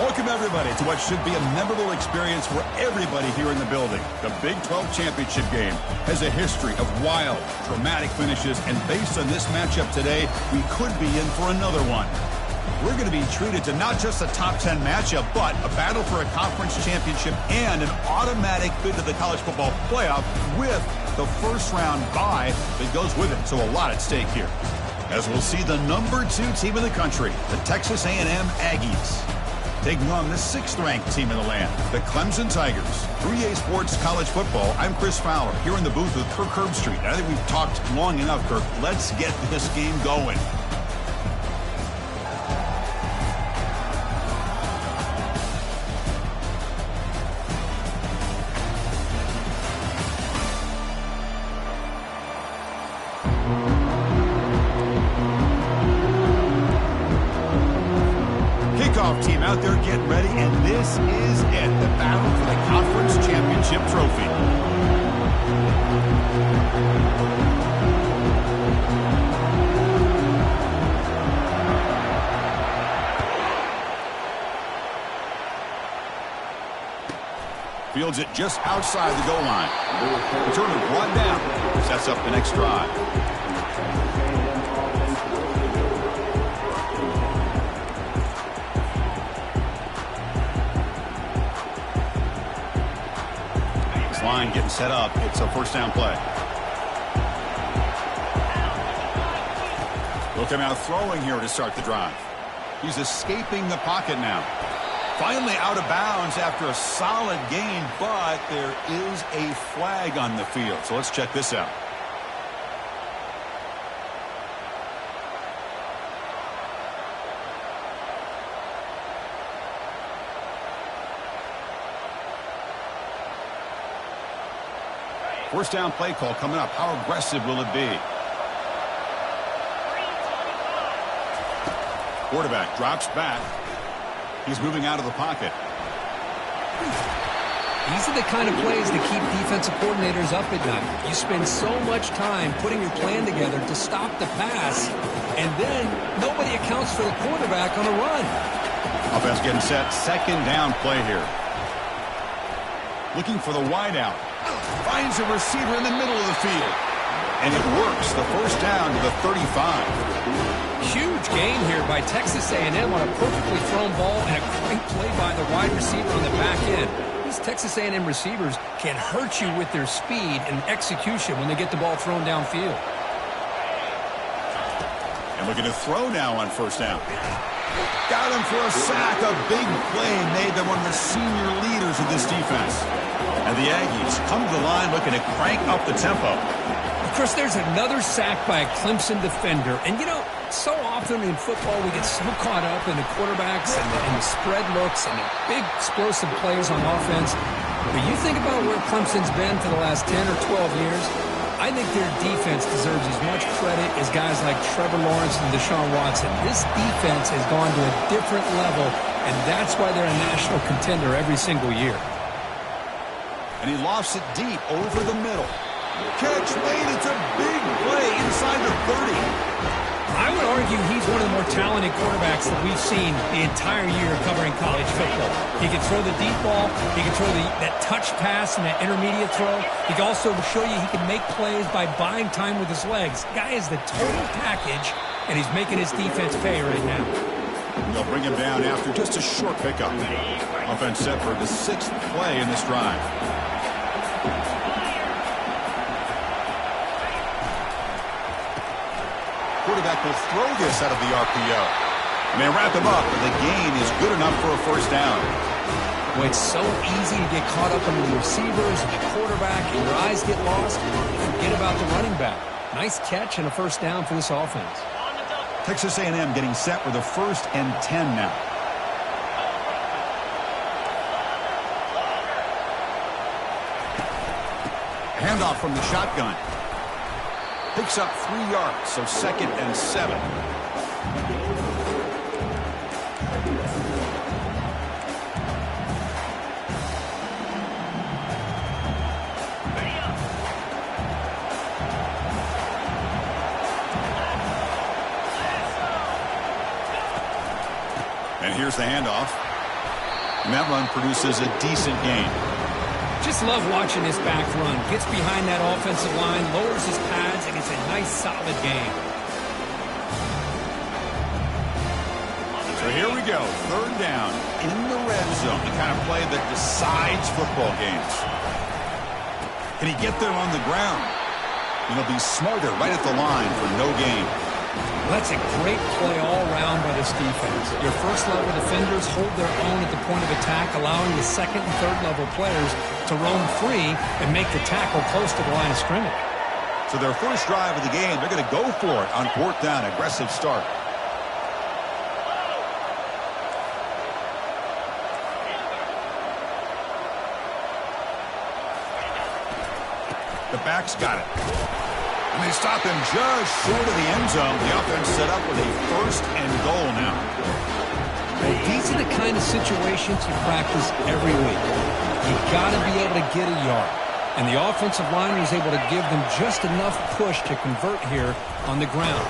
Welcome, everybody, to what should be a memorable experience for everybody here in the building. The Big 12 Championship game has a history of wild, dramatic finishes, and based on this matchup today, we could be in for another one. We're going to be treated to not just a top 10 matchup, but a battle for a conference championship and an automatic bid to the college football playoff with the first-round bye that goes with it. So a lot at stake here. As we'll see the number 2 team in the country, the Texas A&M Aggies, taking on the 6th-ranked team in the land, the Clemson Tigers. 3A Sports College Football, I'm Chris Fowler, here in the booth with Kirk Herbstreit. I think we've talked long enough, Kirk. Let's get this game going. Team out there getting ready, and this is it, the battle for the conference championship trophy. Fields it just outside the goal line. Returner brought down, sets up the next drive. Line getting set up. It's a first down play. He'll come out throwing here to start the drive. He's escaping the pocket now. Finally out of bounds after a solid gain, but there is a flag on the field. So let's check this out. First down play call coming up. How aggressive will it be? Quarterback drops back. He's moving out of the pocket. These are the kind of plays that keep defensive coordinators up at night. You spend so much time putting your plan together to stop the pass, and then nobody accounts for the quarterback on a run. Offense getting set. Second down play here. Looking for the wideout. Finds a receiver in the middle of the field. And it works. The first down to the 35. Huge gain here by Texas A&M on a perfectly thrown ball and a great play by the wide receiver on the back end. These Texas A&M receivers can hurt you with their speed and execution when they get the ball thrown downfield. And looking to throw now on first down. Got him for a sack. A big play made by one of the senior leaders of this defense. And the Aggies come to the line looking to crank up the tempo. Of course, there's another sack by a Clemson defender. And, you know, so often in football we get so caught up in the quarterbacks and the spread looks and the big explosive plays on offense. But you think about where Clemson's been for the last 10 or 12 years, I think their defense deserves as much credit as guys like Trevor Lawrence and Deshaun Watson. This defense has gone to a different level, and that's why they're a national contender every single year. And he lofts it deep over the middle. Catch made. It's a big play inside the 30. I would argue he's one of the more talented quarterbacks that we've seen the entire year covering college football. He can throw the deep ball. He can throw that touch pass and that intermediate throw. He can also show you he can make plays by buying time with his legs. Guy is the total package, and he's making his defense pay right now. They'll bring him down after just a short pickup. Offense set for the 6th play in this drive. Quarterback will throw this out of the RPO. And they wrap him up, and the gain is good enough for a first down. Well, it's so easy to get caught up in the receivers and the quarterback, and your eyes get lost. Forget about the running back. Nice catch and a first down for this offense. Texas A&M getting set with a 1st and 10 now. Handoff from the shotgun. Picks up 3 yards, so 2nd and 7. And here's the handoff. And that run produces a decent gain. Just love watching this back run. Gets behind that offensive line, lowers his pads, and it's a nice, solid gain. So here we go, third down in the red zone, the kind of play that decides football games. Can he get there on the ground? And he'll be smarter right at the line for no gain. That's a great play all around by this defense. Your first-level defenders hold their own at the point of attack, allowing the second and third-level players to roam free and make the tackle close to the line of scrimmage. So their first drive of the game, they're going to go for it on fourth down, aggressive start. The back's got it. And they stop him just short of the end zone. The offense set up with a first and goal now. Well, these are the kind of situations you practice every week. You got to be able to get a yard. And the offensive line was able to give them just enough push to convert here on the ground.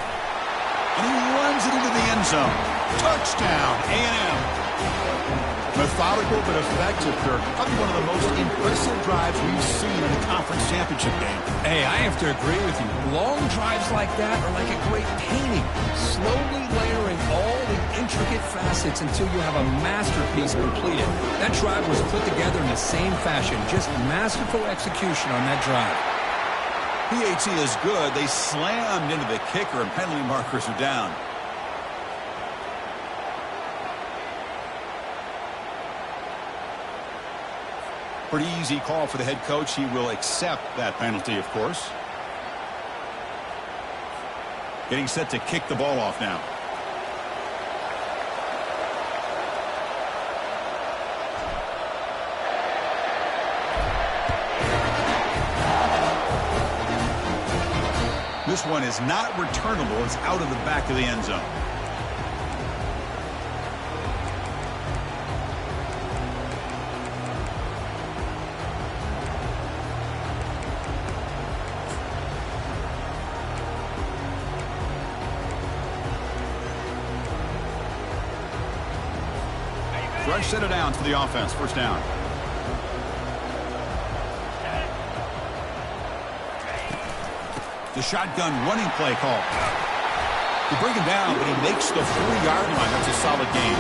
And he runs it into the end zone. Touchdown, A&M. Methodical but effective, Kirk. Probably one of the most impressive drives we've seen in a conference championship game. Hey, I have to agree with you. Long drives like that are like a great painting. Slowly layering all the intricate facets until you have a masterpiece completed. That drive was put together in the same fashion. Just masterful execution on that drive. PAT is good. They slammed into the kicker and penalty markers are down. Pretty easy call for the head coach. He will accept that penalty, of course. Getting set to kick the ball off now. This one is not returnable. It's out of the back of the end zone. Fresh set of downs for the offense. First down. The shotgun running play call. They bring him down, but he makes the 40-yard line. That's a solid gain.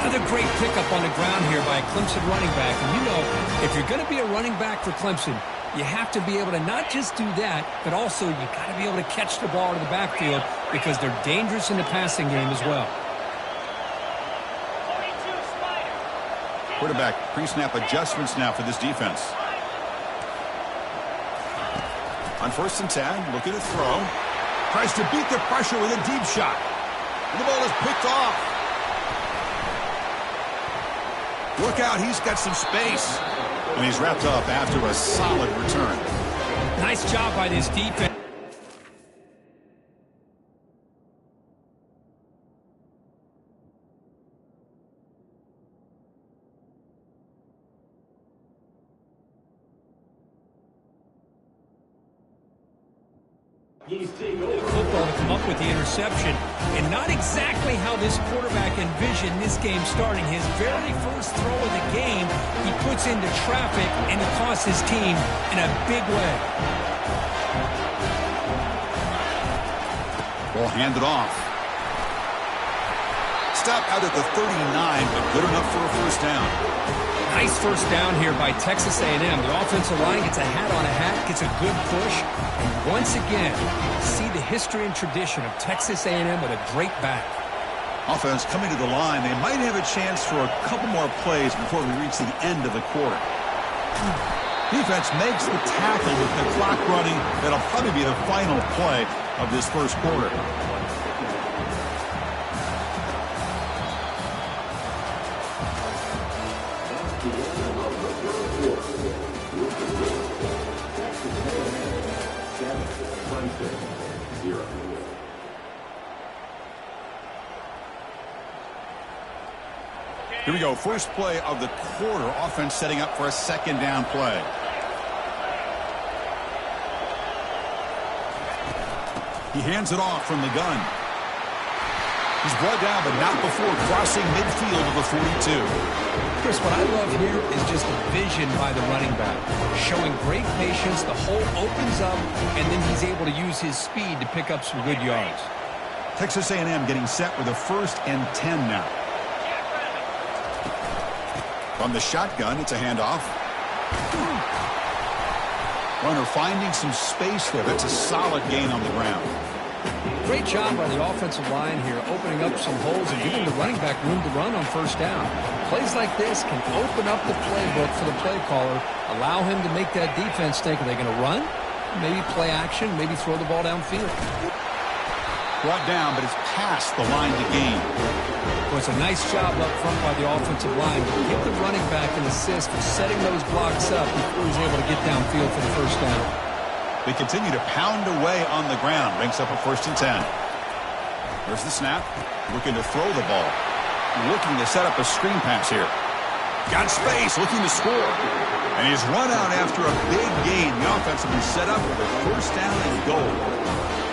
Another great pickup on the ground here by a Clemson running back. And you know, if you're going to be a running back for Clemson, you have to be able to not just do that, but also you got to be able to catch the ball in the backfield because they're dangerous in the passing game as well. Quarterback pre-snap adjustments now for this defense. On 1st and 10, looking to throw. Tries to beat the pressure with a deep shot. And the ball is picked off. Look out, he's got some space. And he's wrapped up after a solid return. Nice job by this defense. Football to come up with the interception, and not exactly how this quarterback envisioned this game starting. His very first throw of the game, he puts into traffic, and it costs his team in a big way. Ball handed off. Stop out at the 39, but good enough for a first down. Nice first down here by Texas A&M. The offensive line gets a hat on a hat, gets a good push. And once again, see the history and tradition of Texas A&M with a great back. Offense coming to the line. They might have a chance for a couple more plays before we reach the end of the quarter. Defense makes the tackle with the clock running. That'll probably be the final play of this first quarter. Here we go. First play of the quarter. Offense setting up for a second down play. He hands it off from the gun. He's brought down, but not before crossing midfield of the 42. Chris, what I love here is just the vision by the running back. Showing great patience, the hole opens up, and then he's able to use his speed to pick up some good yards. Texas A&M getting set with a 1st and 10 now. From the shotgun, it's a handoff. Runner finding some space there. That's a solid gain on the ground. Great job by the offensive line here, opening up some holes and giving the running back room to run on 1st down. Plays like this can open up the playbook for the play caller, allow him to make that defense think, are they going to run? Maybe play action, maybe throw the ball downfield. Brought down, but it's past the line to gain. Well, it's a nice job up front by the offensive line to give the running back an assist for setting those blocks up before he's able to get downfield for the 1st down. They continue to pound away on the ground. Brings up a 1st and 10. There's the snap. Looking to throw the ball. Looking to set up a screen pass here. Got space. Looking to score. And he's run out after a big gain. The offense will be set up with a 1st down and goal.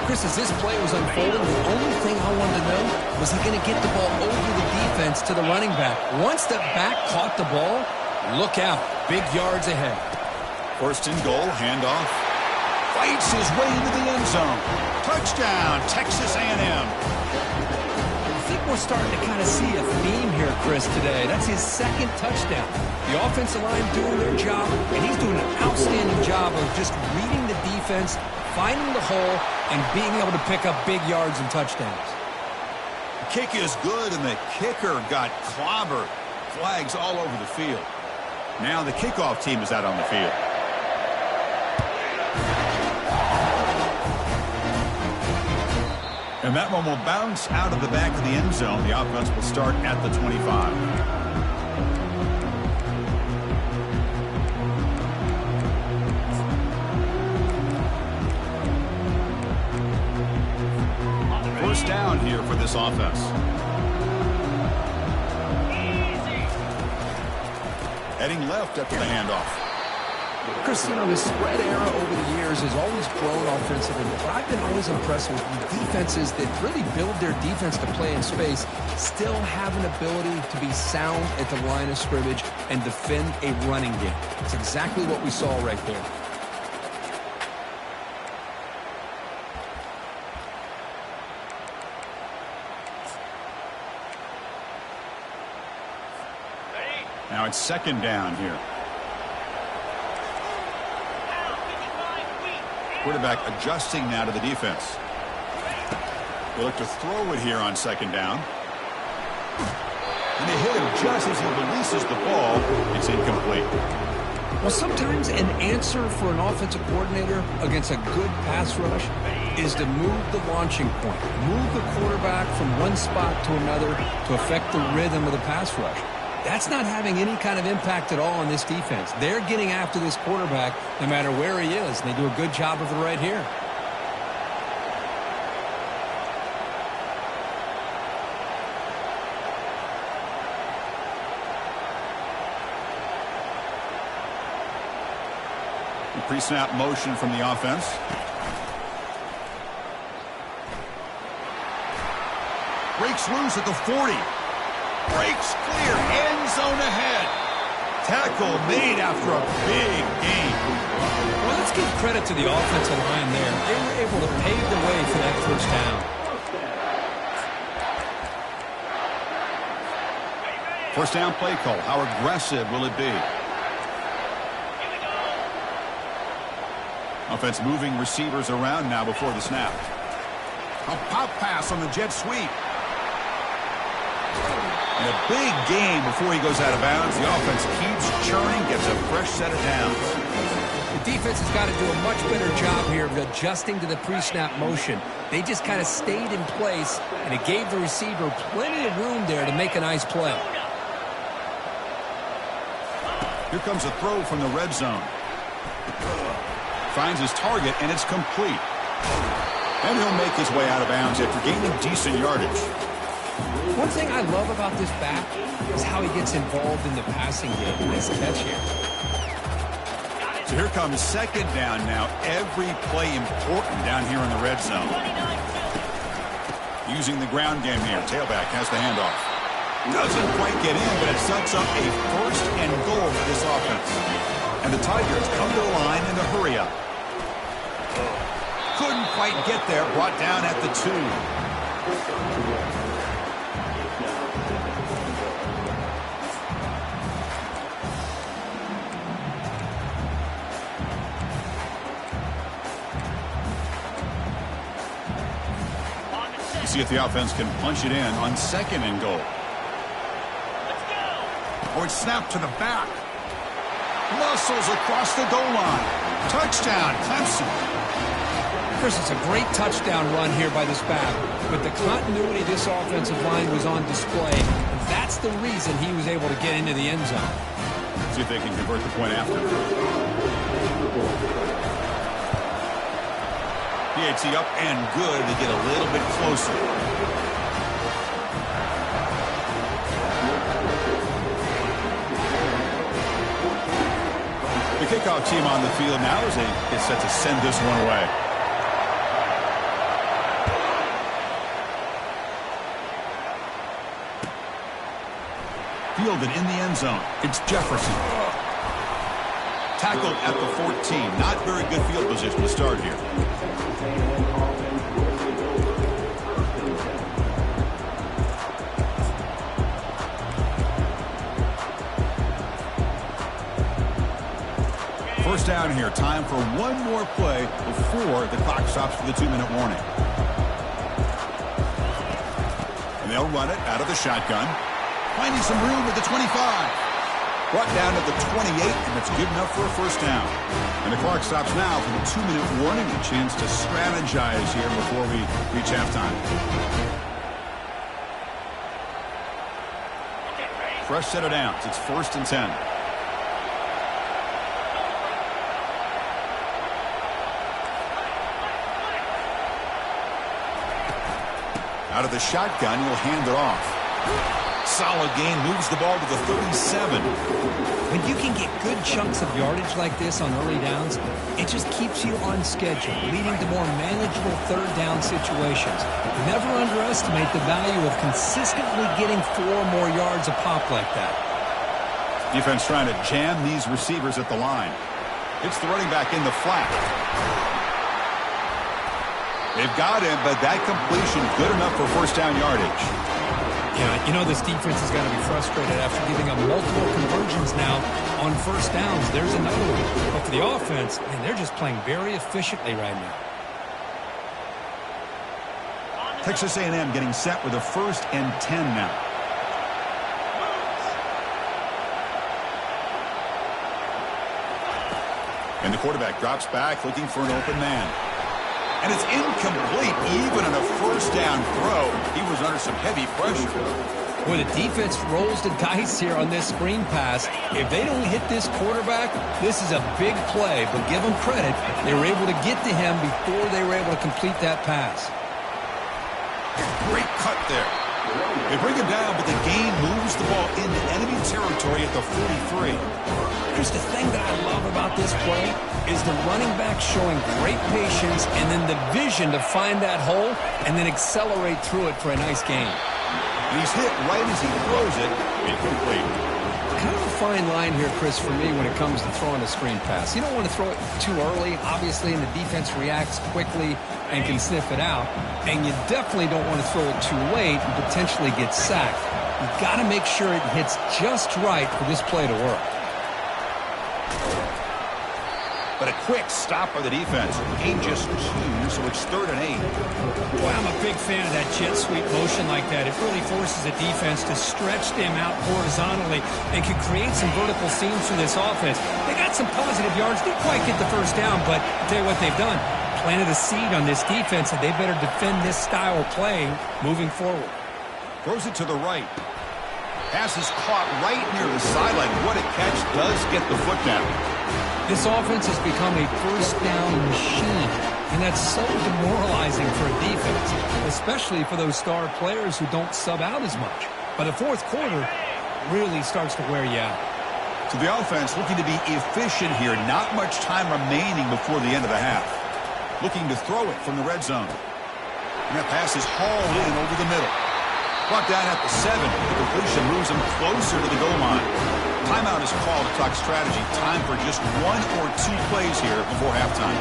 Chris, as this play was unfolding, the only thing I wanted to know was he going to get the ball over the defense to the running back. Once the back caught the ball, look out. Big yards ahead. 1st and goal. Handoff. Fights his way into the end zone. Touchdown, Texas A&M. I think we're starting to kind of see a theme here, Chris, today. That's his 2nd touchdown. The offensive line doing their job, and he's doing an outstanding job of just reading the defense, finding the hole, and being able to pick up big yards and touchdowns. The kick is good, and the kicker got clobbered. Flags all over the field. Now the kickoff team is out on the field. And that one will bounce out of the back of the end zone. The offense will start at the 25. First down here for this offense. Heading left after the handoff. Chris, you know, the spread era over the years has always grown offensively, but I've been always impressed with defenses that really build their defense to play in space, still have an ability to be sound at the line of scrimmage and defend a running game. It's exactly what we saw right there. Now it's 2nd down here. Quarterback adjusting now to the defense. They look to throw it here on 2nd down. And they hit him just as he releases the ball. It's incomplete. Well, sometimes an answer for an offensive coordinator against a good pass rush is to move the launching point, move the quarterback from one spot to another to affect the rhythm of the pass rush. That's not having any kind of impact at all on this defense. They're getting after this quarterback no matter where he is, and they do a good job of it right here. Pre-snap motion from the offense. Breaks loose at the 40. Breaks clear. End zone ahead. Tackle made after a big gain. Well, let's give credit to the offensive line there. They were able to pave the way for that 1st down. First down play call. How aggressive will it be? Offense moving receivers around now before the snap. A pop pass on the jet sweep. And a big gain before he goes out of bounds. The offense keeps churning, gets a fresh set of downs. The defense has got to do a much better job here of adjusting to the pre-snap motion. They just kind of stayed in place, and it gave the receiver plenty of room there to make a nice play. Here comes a throw from the red zone. Finds his target, and it's complete. And he'll make his way out of bounds after gaining decent yardage. One thing I love about this back is how he gets involved in the passing game. Nice catch here. So here comes 2nd down now. Every play important down here in the red zone. Using the ground game here. Tailback has the handoff. Doesn't quite get in, but it sets up a first and goal for this offense. And the Tigers come to the line in a hurry-up. Couldn't quite get there, brought down at the 2. See if the offense can punch it in on second and goal. Let's go. Oh, it's snapped to the back. Muscles across the goal line. Touchdown, Clemson. Chris, it's a great touchdown run here by this back. But the continuity of this offensive line was on display. And that's the reason he was able to get into the end zone. See if they can convert the point after. PAT up and good to get a little bit closer. The kickoff team on the field now as they get set to send this one away. Fielded in the end zone. It's Jefferson. Tackled at the 14. Not very good field position to start here. First down here. Time for one more play before the clock stops for the 2-minute warning. And they'll run it out of the shotgun. Finding some room at the 25. Brought down to the 28, and it's good enough for a first down. And the clock stops now for the 2-minute warning. A chance to strategize here before we reach halftime. Fresh set of downs. It's 1st and 10. Out of the shotgun, he'll hand it off. Solid gain, moves the ball to the 37. When you can get good chunks of yardage like this on early downs, it just keeps you on schedule, leading to more manageable third down situations. Never underestimate the value of consistently getting 4 more yards a pop like that. Defense trying to jam these receivers at the line. It's the running back in the flat. They've got him, but that completion good enough for first down yardage. Yeah, you know this defense is going to be frustrated after giving up multiple conversions now on first downs. There's another one. But for the offense, man, they're just playing very efficiently right now. Texas A&M getting set with a 1st and 10 now. And the quarterback drops back looking for an open man. And it's incomplete, even on a first down throw. He was under some heavy pressure. Well, the defense rolls the dice here on this screen pass. If they don't hit this quarterback, this is a big play. But give them credit, they were able to get to him before they were able to complete that pass. Great cut there. They bring him down, but the gain moves the ball into enemy territory at the 43. Here's the thing that I love about this play is the running back showing great patience and then the vision to find that hole and then accelerate through it for a nice gain. And he's hit right as he throws it. Incomplete. Kind of a fine line here, Chris, for me when it comes to throwing a screen pass. You don't want to throw it too early, obviously, and the defense reacts quickly and can sniff it out. And you definitely don't want to throw it too late and potentially get sacked. You've got to make sure it hits just right for this play to work. But a quick stop by the defense. Gain just 2, so it's 3rd and 8. Boy, I'm a big fan of that jet sweep motion like that. It really forces a defense to stretch them out horizontally and can create some vertical seams for this offense. They got some positive yards. Didn't quite get the first down, but I'll tell you what they've done. Planted a seed on this defense, and they better defend this style of playing moving forward. Throws it to the right. Pass is caught right near the sideline. What a catch. Does get the foot down. This offense has become a first down machine, and that's so demoralizing for a defense, especially for those star players who don't sub out as much. By the 4th quarter, really starts to wear you out. So the offense looking to be efficient here. Not much time remaining before the end of the half. Looking to throw it from the red zone. And that pass is hauled in over the middle. Brought down at the 7. The completion moves him closer to the goal line. Timeout is called to talk strategy. Time for just 1 or 2 plays here before halftime.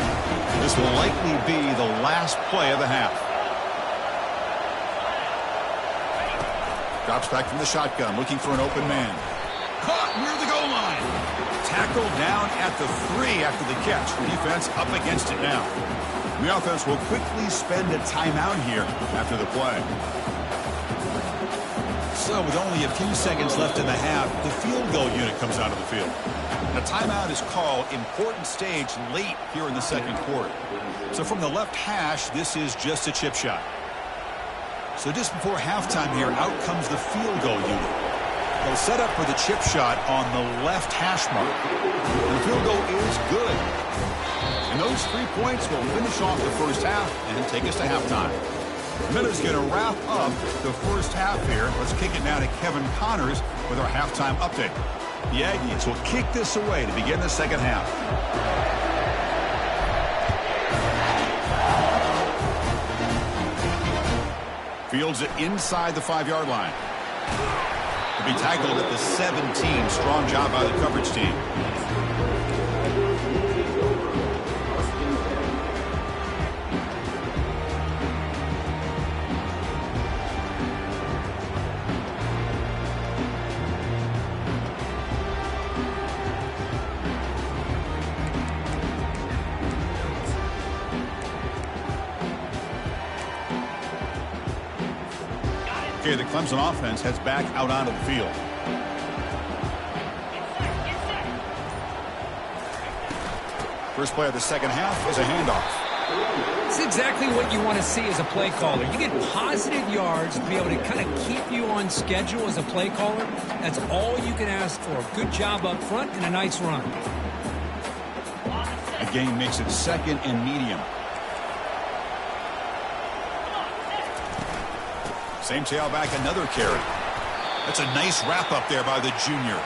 This will likely be the last play of the half. Drops back from the shotgun, looking for an open man. Caught near the goal line. Tackled down at the 3 after the catch. Defense up against it now. The offense will quickly spend a timeout here after the play. So with only a few seconds left in the half, the field goal unit comes out of the field. A timeout is called, important stage late here in the second quarter. So from the left hash, this is just a chip shot. So just before halftime here, out comes the field goal unit. They'll set up for the chip shot on the left hash mark. And the field goal is good. And those 3 points will finish off the first half and take us to halftime. Miller's going to wrap up the first half here. Let's kick it now to Kevin Connors with our halftime update. The Aggies will kick this away to begin the second half. Fields it inside the 5-yard line. To be tackled at the 17. Strong job by the coverage team. Okay, the Clemson offense heads back out onto the field. First play of the second half is a handoff. It's exactly what you want to see as a play caller. You get positive yards to be able to kind of keep you on schedule as a play caller. That's all you can ask for. Good job up front and a nice run. The game makes it second and medium. Same tailback, another carry. That's a nice wrap up there by the junior.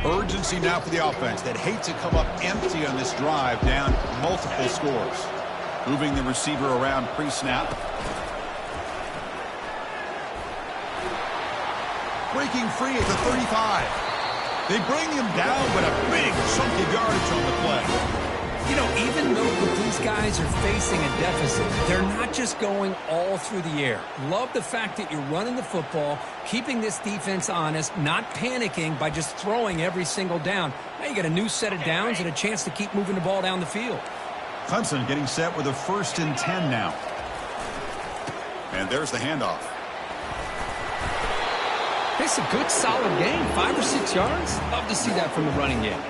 Urgency now for the offense that hate to come up empty on this drive, down multiple scores. Moving the receiver around pre-snap. Breaking free at the 35. They bring him down, but a big chunk of yardage on the play. You know, even though these guys are facing a deficit, they're not just going all through the air. Love the fact that you're running the football, keeping this defense honest, not panicking by just throwing every single down. Now you got a new set of downs and a chance to keep moving the ball down the field. Clemson getting set with a 1st and 10 now. And there's the handoff. It's a good, solid game. 5 or 6 yards. Love to see that from the running game.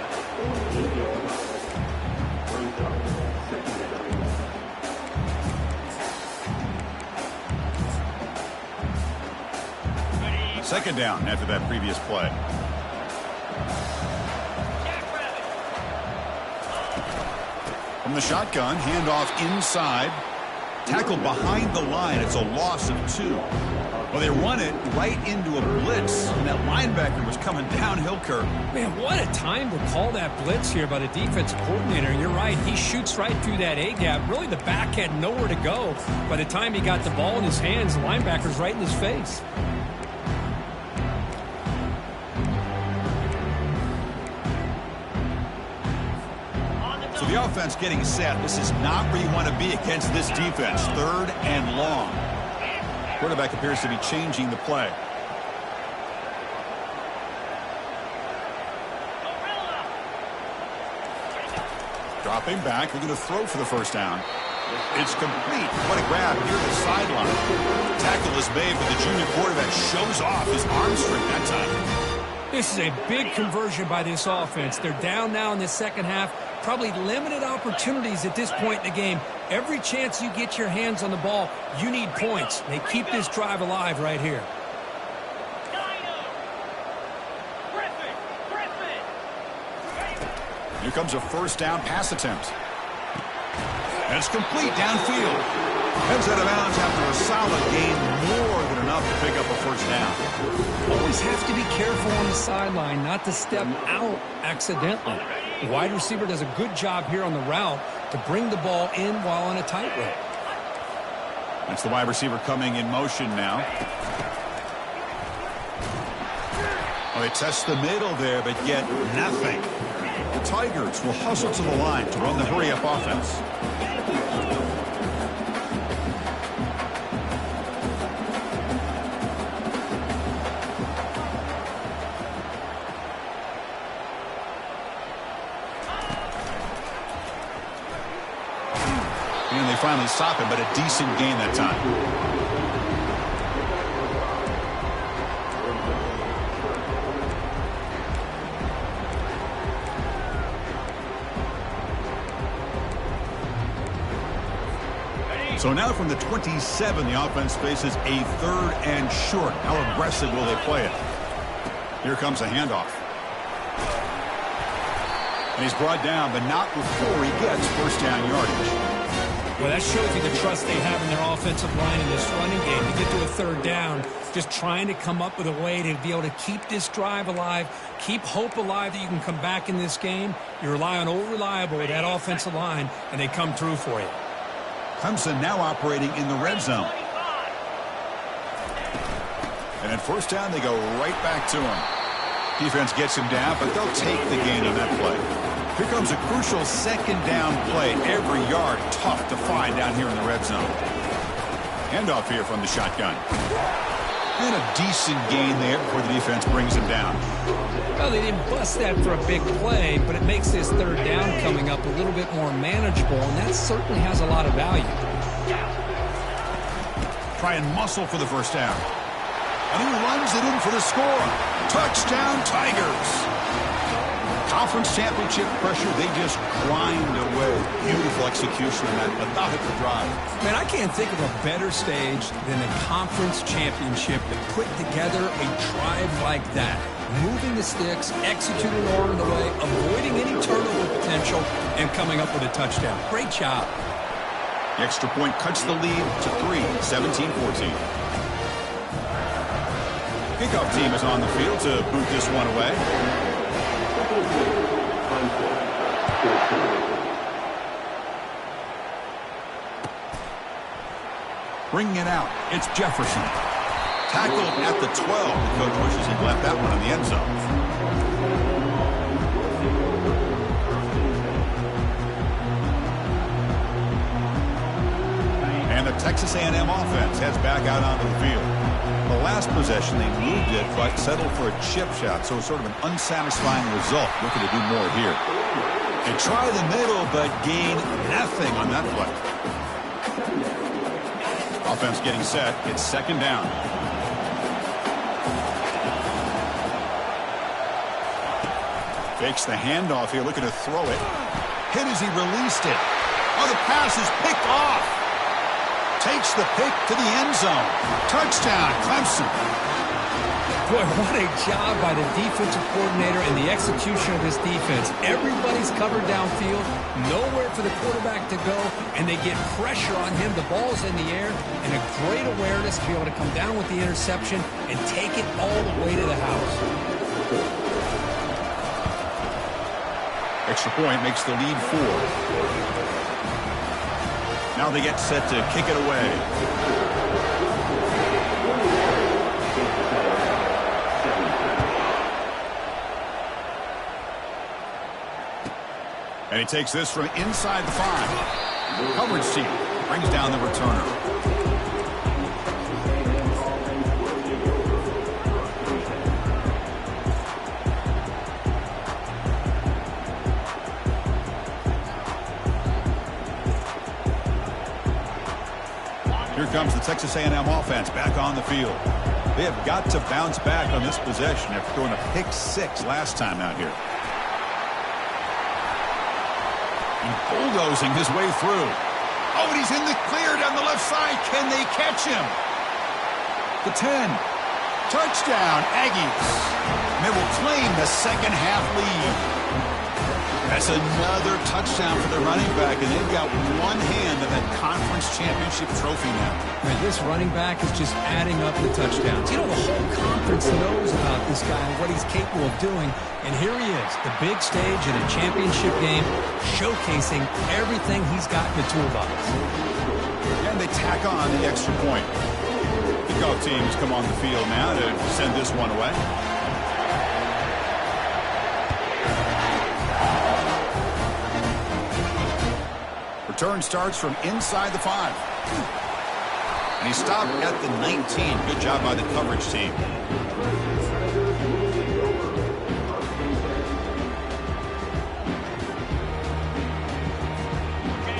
Second down after that previous play. From the shotgun, handoff inside. Tackled behind the line. It's a loss of 2. Well, they run it right into a blitz, and that linebacker was coming downhill, Kirk. Man, what a time to call that blitz here by the defensive coordinator. You're right. He shoots right through that A-gap. Really, the back had nowhere to go. By the time he got the ball in his hands, the linebacker's right in his face. So the offense getting set. This is not where you want to be against this defense. 3rd and long. Quarterback appears to be changing the play. Dropping back. They're going to throw for the first down. It's complete. What a grab near the sideline. Tackle is made, but the junior quarterback shows off his arm strength that time. This is a big conversion by this offense. They're down now in the second half. Probably limited opportunities at this point in the game. Every chance you get your hands on the ball, you need points. They keep this drive alive right here. Here comes a first down pass attempt. And it's complete downfield. Heads out of bounds after a solid gain, more than enough enough to pick up a first down. Always have to be careful on the sideline not to step out accidentally. The wide receiver does a good job here on the route to bring the ball in while on a tightrope. That's the wide receiver coming in motion now. Well, they test the middle there, but get nothing. The Tigers will hustle to the line to run the hurry-up offense. And they finally stop him, but a decent gain that time. So now from the 27, the offense faces a 3rd and short. How aggressive will they play it? Here comes a handoff. And he's brought down, but not before he gets first down yardage. Well, that shows you the trust they have in their offensive line in this running game. To get to a 3rd down, just trying to come up with a way to be able to keep this drive alive, keep hope alive that you can come back in this game. You rely on Old Reliable with that offensive line, and they come through for you. Clemson now operating in the red zone. And at first down, they go right back to him. Defense gets him down, but they'll take the gain on that play. Here comes a crucial 2nd down play. Every yard tough to find down here in the red zone. Handoff here from the shotgun. And a decent gain there before the defense brings him down. Well, they didn't bust that for a big play, but it makes this 3rd down coming up a little bit more manageable, and that certainly has a lot of value. Try and muscle for the first down. And he runs it in for the score. Touchdown, Tigers. Conference championship pressure, they just grind away. Beautiful execution on that methodical drive. Man, I can't think of a better stage than a conference championship to put together a drive like that. Moving the sticks, executing along the way, avoiding any turnover potential, and coming up with a touchdown. Great job. The extra point cuts the lead to 3, 17-14. Kickoff team is on the field to boot this one away. Bringing it out, it's Jefferson. Tackled at the 12. The coach wishes he'd left that one in the end zone. And the Texas A&M offense heads back out onto the field. The last possession, they moved it, but settled for a chip shot, so it's sort of an unsatisfying result. Looking to do more here. They try the middle, but gain nothing on that play. Offense getting set. It's 2nd down. Fakes the handoff here, looking to throw it. Hit as he released it. Oh, the pass is picked off. Takes the pick to the end zone. Touchdown, Clemson. Boy, what a job by the defensive coordinator and the execution of this defense. Everybody's covered downfield, nowhere for the quarterback to go, and they get pressure on him. The ball's in the air, and a great awareness to be able to come down with the interception and take it all the way to the house. Extra point makes the lead 4. Now they get set to kick it away. And he takes this from inside the 5. Coverage team brings down the returner. Here comes the Texas A&M offense back on the field. They have got to bounce back on this possession after throwing a pick 6 last time out here. And bulldozing his way through. Oh, and he's in the clear down the left side. Can they catch him? The 10. Touchdown, Aggies. And they will claim the 2nd half lead. That's another touchdown for the running back, and they've got one hand of that conference championship trophy now. Man, this running back is just adding up the touchdowns. You know, the whole conference knows about this guy and what he's capable of doing. And here he is, the big stage in a championship game, showcasing everything he's got in the toolbox. And they tack on the extra point. Kickoff teams come on the field now to send this one away. Return starts from inside the 5. And he stopped at the 19. Good job by the coverage team.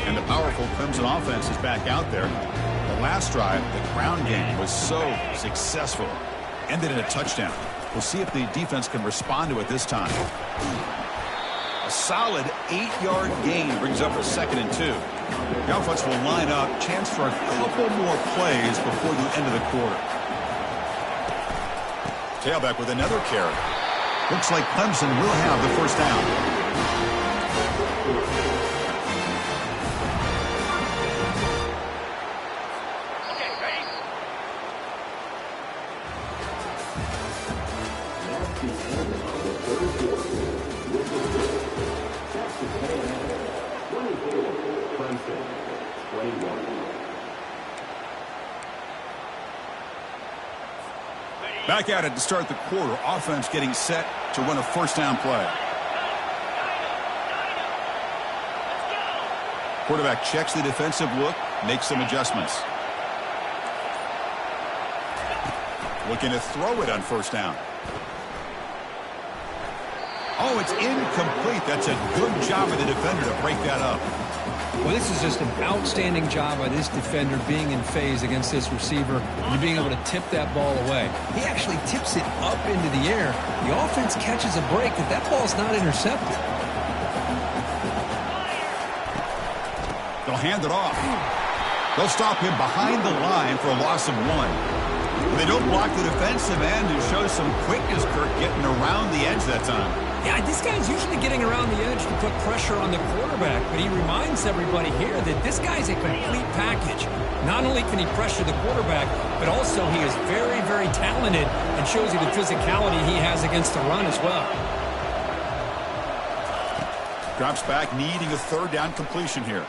And the powerful Clemson offense is back out there. The last drive, the ground game was so successful. Ended in a touchdown. We'll see if the defense can respond to it this time. A solid 8-yard gain brings up a 2nd and 2. The offense will line up. Chance for a couple more plays before the end of the quarter. Tailback with another carry. Looks like Clemson will have the first down. Back at it to start the quarter. Offense getting set to run a first down play. Quarterback checks the defensive look, makes some adjustments. Looking to throw it on first down. Oh, it's incomplete. That's a good job of the defender to break that up. Well, this is just an outstanding job by this defender being in phase against this receiver and being able to tip that ball away. He actually tips it up into the air. The offense catches a break, but that ball's not intercepted. They'll hand it off. They'll stop him behind the line for a loss of 1. They don't block the defensive end who shows some quickness, Kirk, getting around the edge that time. Yeah, this guy's usually getting around the edge to put pressure on the quarterback, but he reminds everybody here that this guy's a complete package. Not only can he pressure the quarterback, but also he is very, very talented and shows you the physicality he has against the run as well. Drops back, needing a 3rd down completion here.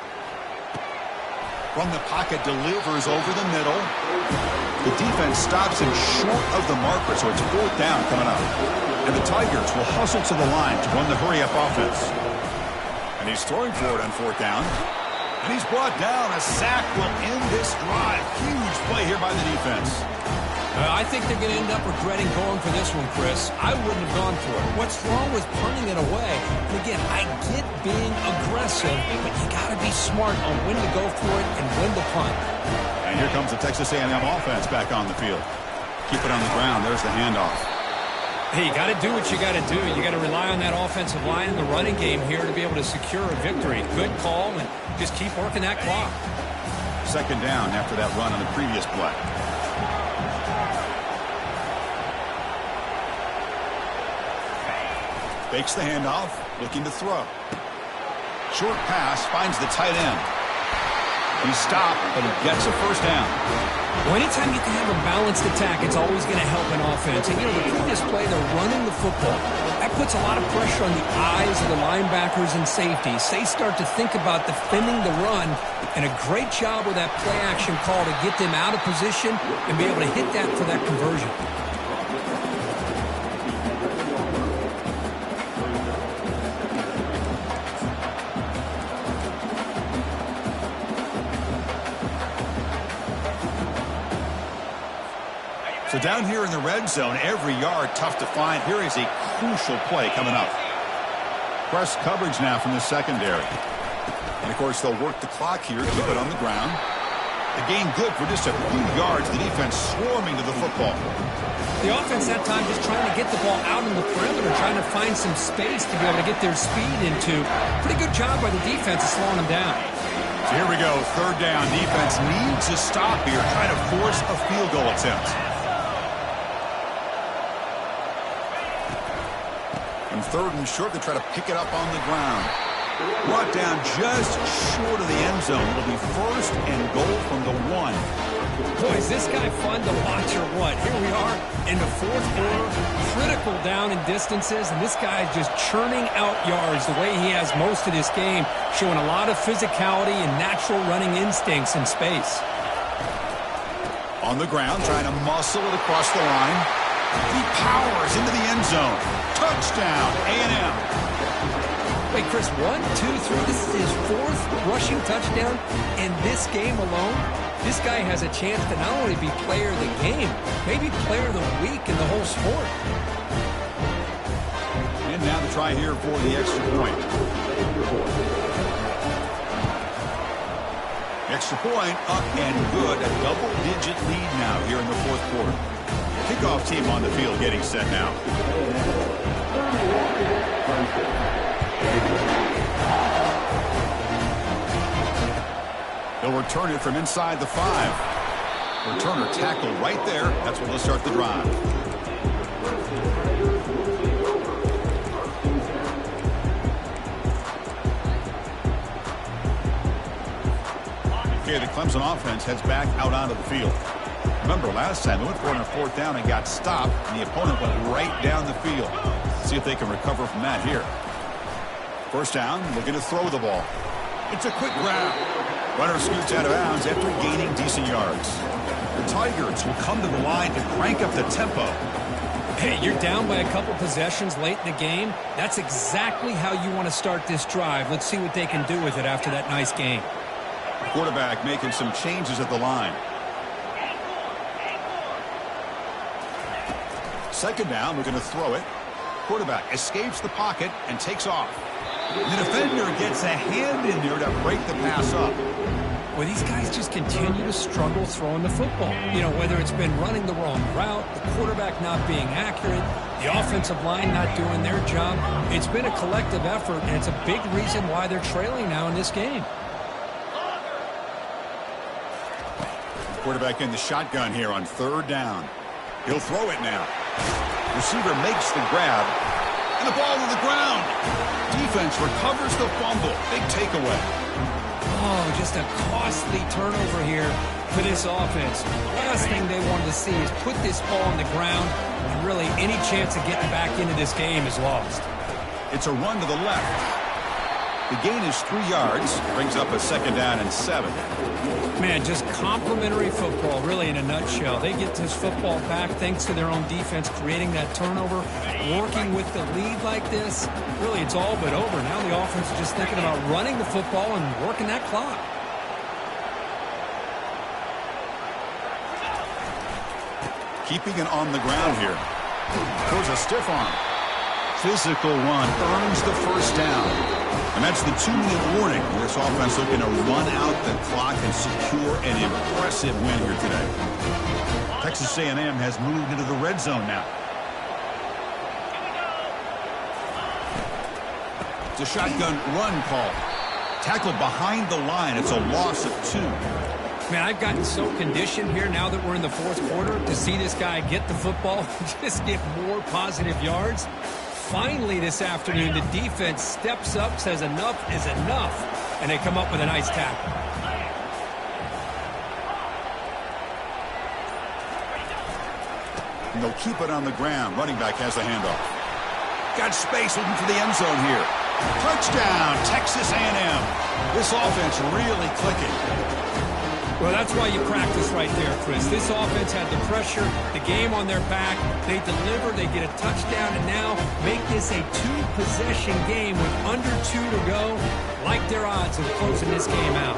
From the pocket, delivers over the middle. The defense stops him short of the marker, so it's 4th down coming up. And the Tigers will hustle to the line to run the hurry-up offense. And he's throwing for it on 4th down. And he's brought down. A sack will end this drive. Huge play here by the defense. I think they're going to end up regretting going for this one, Chris. I wouldn't have gone for it. What's wrong with punting it away? And again, I get being aggressive, but you got to be smart on when to go for it and when to punt. And here comes the Texas A&M offense back on the field. Keep it on the ground. There's the handoff. Hey, you got to do what you got to do. You got to rely on that offensive line in the running game here to be able to secure a victory. Good call, and just keep working that clock. 2nd down after that run on the previous play. Fakes the handoff, looking to throw. Short pass, finds the tight end. He's stopped, but he gets a first down. Well, anytime you can have a balanced attack, it's always going to help an offense. And, you know, the previous play, they're running the football. That puts a lot of pressure on the eyes of the linebackers and safeties. They start to think about defending the run, and a great job with that play-action call to get them out of position and be able to hit that for that conversion. So down here in the red zone, every yard tough to find. Here is a crucial play coming up. Press coverage now from the secondary. And, of course, they'll work the clock here, keep it on the ground. The gain good for just a few yards. The defense swarming to the football. The offense that time just trying to get the ball out on the perimeter, trying to find some space to be able to get their speed into. Pretty good job by the defense of slowing them down. So here we go, 3rd down. Defense needs a stop here, trying to force a field goal attempt. On 3rd and short. They try to pick it up on the ground. Brought down just short of the end zone. It'll be 1st and goal from the 1. Boy, is this guy fun to watch or what? Here we are in the 4th quarter, critical down in distances, and this guy is just churning out yards the way he has most of this game, showing a lot of physicality and natural running instincts in space. On the ground, trying to muscle it across the line. He powers into the end zone. Touchdown, A&M. Wait, Chris, 1, 2, 3. This is his 4th rushing touchdown in this game alone. This guy has a chance to not only be player of the game, maybe player of the week in the whole sport. And now the try here for the extra point. Extra point up and good. A double-digit lead now here in the 4th quarter. Kickoff team on the field getting set now. They'll return it from inside the 5. Returner tackled right there. That's where they'll start the drive. Okay, the Clemson offense heads back out onto the field. Remember, last time they went for it on 4th down and got stopped, and the opponent went right down the field. See if they can recover from that here. 1st down, looking to throw the ball. It's a quick grab. Runner scoots out of bounds after gaining decent yards. The Tigers will come to the line to crank up the tempo. Hey, you're down by a couple possessions late in the game. That's exactly how you want to start this drive. Let's see what they can do with it after that nice game. Quarterback making some changes at the line. 2nd down, we're going to throw it. Quarterback escapes the pocket and takes off. The defender gets a hand in there to break the pass up. Well, these guys just continue to struggle throwing the football. You know, whether it's been running the wrong route, the quarterback not being accurate, the offensive line not doing their job. It's been a collective effort, and it's a big reason why they're trailing now in this game. Quarterback in the shotgun here on 3rd down. He'll throw it now. Receiver makes the grab. And the ball to the ground. Defense recovers the fumble. Big takeaway. Oh, just a costly turnover here for this offense. Last thing they wanted to see is put this ball on the ground, and really any chance of getting back into this game is lost. It's a run to the left. The gain is 3 yards. Brings up a 2nd down and 7. Man, just complimentary football, really, in a nutshell. They get this football back thanks to their own defense creating that turnover. Working with the lead like this, really, it's all but over. Now the offense is just thinking about running the football and working that clock. Keeping it on the ground here. Throws a stiff arm. Physical run earns the 1st down. And that's the 2-minute warning. This offense looking to run out the clock and secure an impressive win here today. Texas A&M has moved into the red zone now. It's a shotgun run call. Tackled behind the line. It's a loss of 2. Man, I've gotten so conditioned here now that we're in the 4th quarter to see this guy get the football and just get more positive yards. Finally this afternoon, the defense steps up, says enough is enough, and they come up with a nice tackle. And they'll keep it on the ground. Running back has the handoff. Got space looking for the end zone here. Touchdown, Texas A&M. This offense really clicking. Well, that's why you practice right there, Chris. This offense had the pressure, the game on their back. They deliver, they get a touchdown, and now make this a 2-possession game with under 2 to go. Like their odds of closing this game out.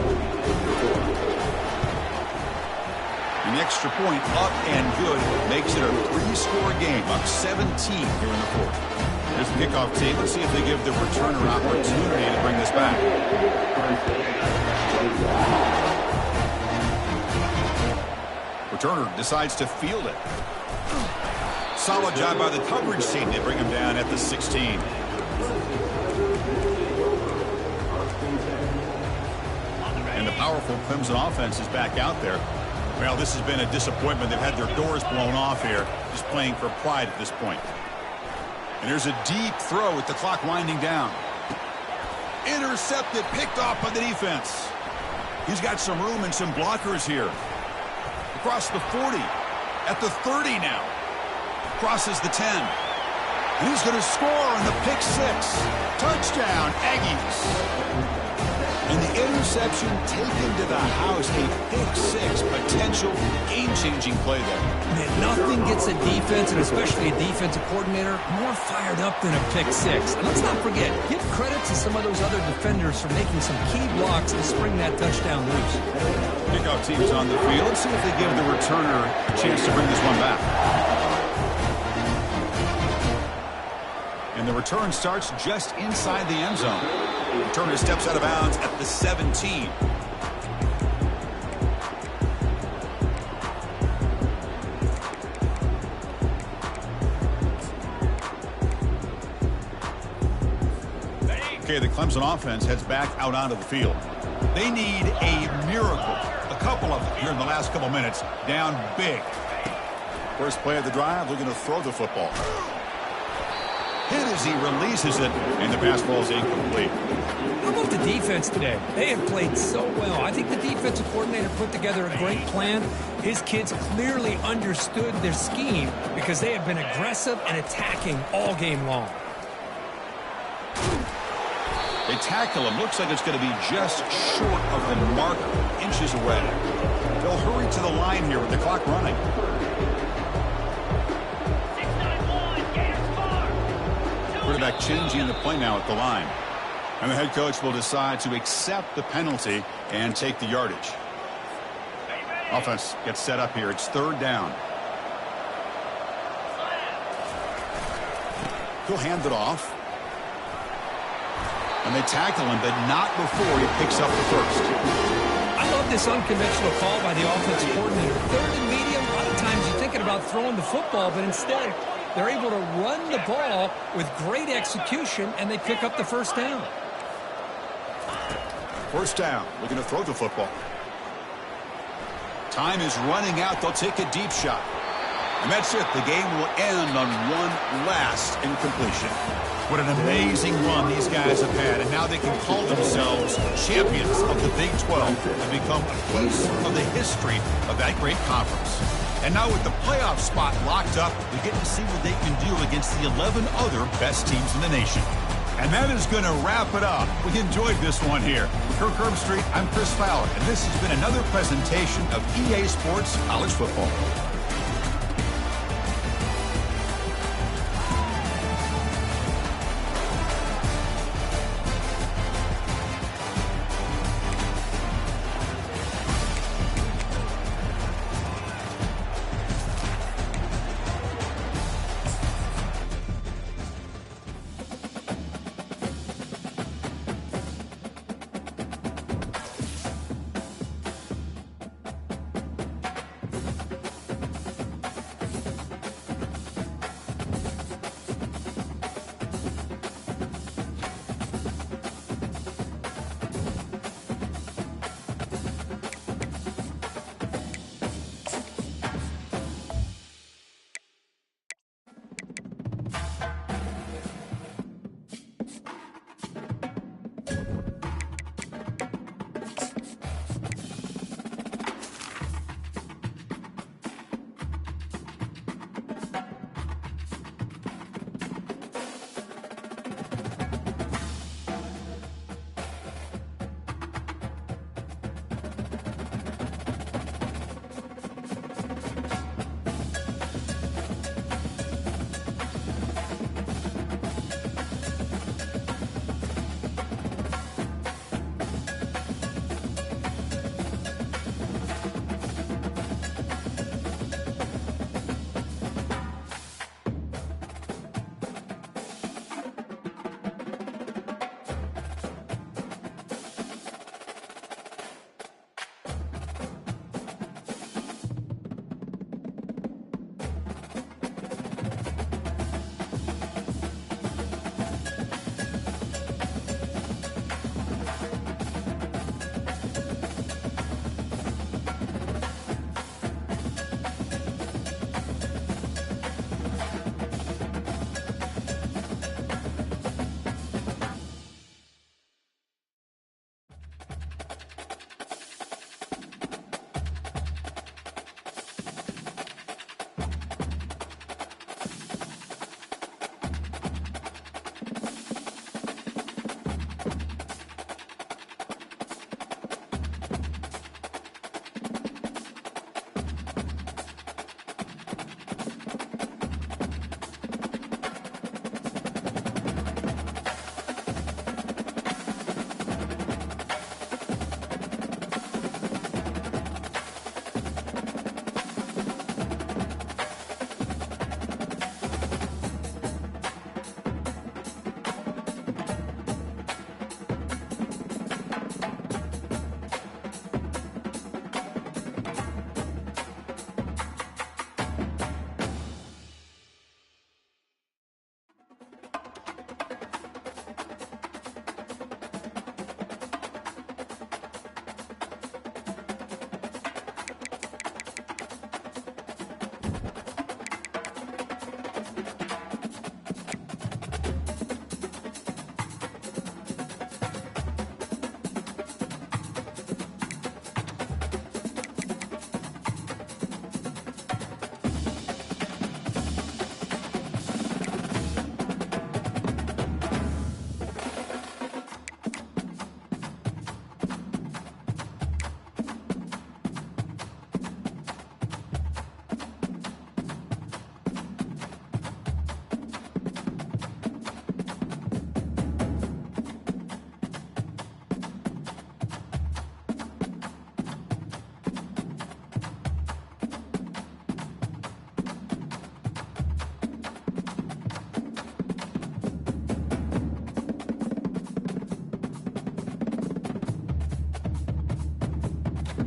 An extra point up and good makes it a 3-score game, up 17 here in the 4th. There's the kickoff team. Let's see if they give the returner opportunity to bring this back. Returner decides to field it. Solid job by the coverage team. They bring him down at the 16. And the powerful Clemson offense is back out there. Well, this has been a disappointment. They've had their doors blown off here, just playing for pride at this point. And there's a deep throw with the clock winding down. Intercepted, picked off by the defense. He's got some room and some blockers here. Across the 40. At the 30 now. Crosses the 10. And he's going to score on the pick six. Touchdown, Aggies. And the interception taken to the house. A pick six, potential game-changing play there. Man, nothing gets a defense, and especially a defensive coordinator, more fired up than a pick six. And let's not forget, give credit to some of those other defenders for making some key blocks to spring that touchdown loose. Kickoff team's on the field. Let's see if they give the returner a chance to bring this one back. And the return starts just inside the end zone. Returner steps out of bounds at the 17. Okay, the Clemson offense heads back out onto the field. They need a miracle. A couple of them here in the last couple minutes. Down big. First play of the drive, looking to throw the football. Hit as he releases it, and the pass ball is incomplete. How about the defense today? They have played so well. I think the defensive coordinator put together a great plan. His kids clearly understood their scheme because they have been aggressive and attacking all game long. They tackle him. Looks like it's going to be just short of the marker, inches away. They'll hurry to the line here with the clock running. Quarterback changing the play now at the line. And the head coach will decide to accept the penalty and take the yardage. Offense gets set up here. It's third down. He'll hand it off. And they tackle him, but not before he picks up the first. I love this unconventional call by the offensive coordinator. Third and medium, a lot of times you're thinking about throwing the football, but instead they're able to run the ball with great execution, and they pick up the first down. First down, looking to throw the football. Time is running out. They'll take a deep shot. And that's it. The game will end on one last incompletion. What an amazing run these guys have had, and now they can call themselves champions of the Big 12 and become a piece of the history of that great conference. And now with the playoff spot locked up, we get to see what they can do against the 11 other best teams in the nation. And that is going to wrap it up. We enjoyed this one here. Kirk Herbstreit, I'm Chris Fowler, and this has been another presentation of EA Sports College Football.